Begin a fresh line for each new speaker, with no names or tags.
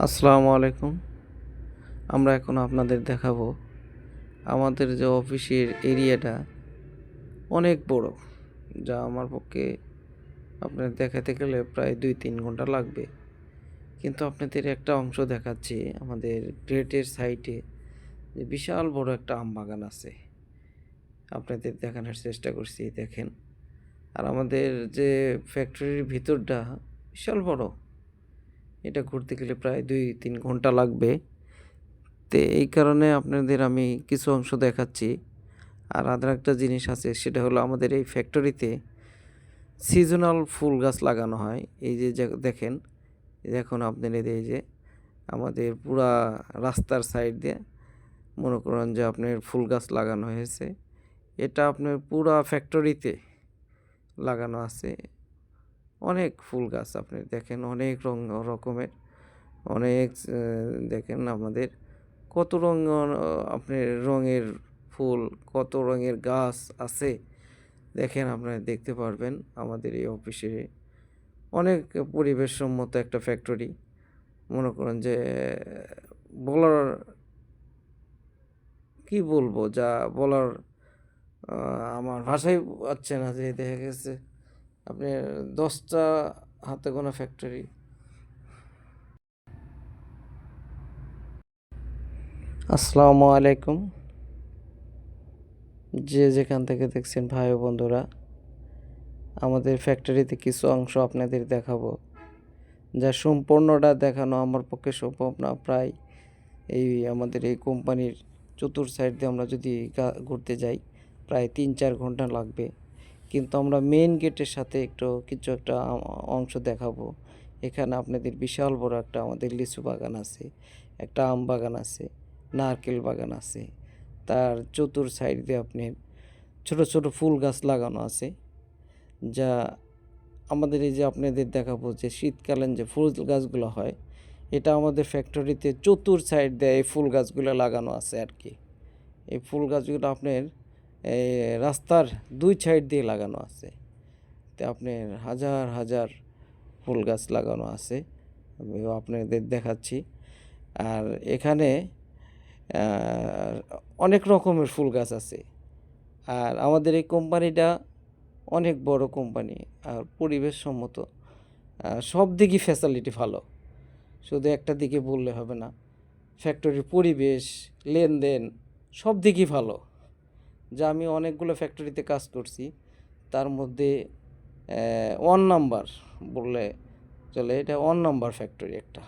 আসসালামু আলাইকুম। আমরা এখন আপনাদের দেখাবো আমাদের যে অফিসের এরিয়াটা অনেক বড়, যা আমার পক্ষে আপনার দেখাতে গেলে প্রায় 2-3 ঘন্টা লাগবে। কিন্তু আপনাদের একটা অংশ দেখাচ্ছি আমাদের গেটের সাইডে যে বিশাল বড় একটা আম বাগান আছে। আপনাদের দেখানোর চেষ্টা করছি, দেখেন। আর আমাদের যে ফ্যাক্টরির ভিতরটা বিশাল বড়, এটা ঘুরতে গেলে প্রায় 2-3 ঘন্টা লাগবে। তো এই কারণে আপনাদের আমি কিছু অংশ দেখাচ্ছি। আর একটা জিনিস আছে, সেটা হলো আমাদের এই ফ্যাক্টরিতে সিজনাল ফুল গাছ লাগানো হয়। এই যে দেখেন, দেখুন আপনাদের এই যে আমাদের পুরা রাস্তার সাইড দিয়ে মনে করেন যে আপনার ফুল গাছ লাগানো হয়েছে। এটা আপনার পুরা ফ্যাক্টরিতে লাগানো আছে অনেক ফুল গাছ। আপনি দেখেন অনেক রকমের, অনেক দেখেন আমাদের কত আপনার রঙের ফুল, কত রঙের গাছ আছে। দেখেন, আপনারা দেখতে পারবেন আমাদের এই অফিসে অনেক পরিবেশসম্মত একটা ফ্যাক্টরি। মনে করেন যে বলার কি বলবো, যা বলার আমার ভাষাই পাচ্ছে না। যে দেখা গেছে আপনি 10টা হাতে গোনা ফ্যাক্টরি। আসসালামু আলাইকুম। যে যেখান থেকে দেখছেন ভাই ও বন্ধুরা, আমাদের ফ্যাক্টরিতে কিছু অংশ আপনাদের দেখাবো, যা সম্পূর্ণটা দেখানো আমার পক্ষে সম্ভব না। প্রায় এই আমাদের এই কোম্পানির চতুর সাইড দিয়ে আমরা যদি ঘুরতে যাই প্রায় 3-4 ঘন্টা লাগবে। কিন্তু আমরা মেইন গেটের সাথে কিছু একটা অংশ দেখাবো। এখানে আপনাদের বিশাল বড় একটা আমাদের লিচু বাগান আছে, একটা আম বাগান আছে, নারকেল বাগান আছে। তার চতুর সাইড দিয়ে আপনার ছোট ছোট ফুল গাছ লাগানো আছে, যা আমাদের এই যে আপনাদের দেখাবো যে শীতকালীন যে ফুল গাছগুলো হয়, এটা আমাদের ফ্যাক্টরিতে চতুর সাইড দিয়ে এই ফুল গাছগুলো লাগানো আছে আর কি। এই ফুল গাছগুলো আপনার রাস্তার 2 সাইড দিয়ে লাগানো আছে। তো আপনার হাজার হাজার ফুল গাছ লাগানো আছে, আমি আপনাদের দেখাচ্ছি। আর এখানে অনেক রকমের ফুল গাছ আছে। আর আমাদের এই কোম্পানিটা অনেক বড় কোম্পানি, আর পরিবেশসম্মত, সব দিকই ফ্যাসিলিটি ভালো। শুধু একটা দিকে বললে হবে না, ফ্যাক্টরির পরিবেশ, লেনদেন সব দিকই ভালো। যা আমি অনেকগুলো ফ্যাক্টরিতে কাজ করছি, তার মধ্যে 1 নাম্বার বললে চলে, এটা 1 নাম্বার ফ্যাক্টরি একটা।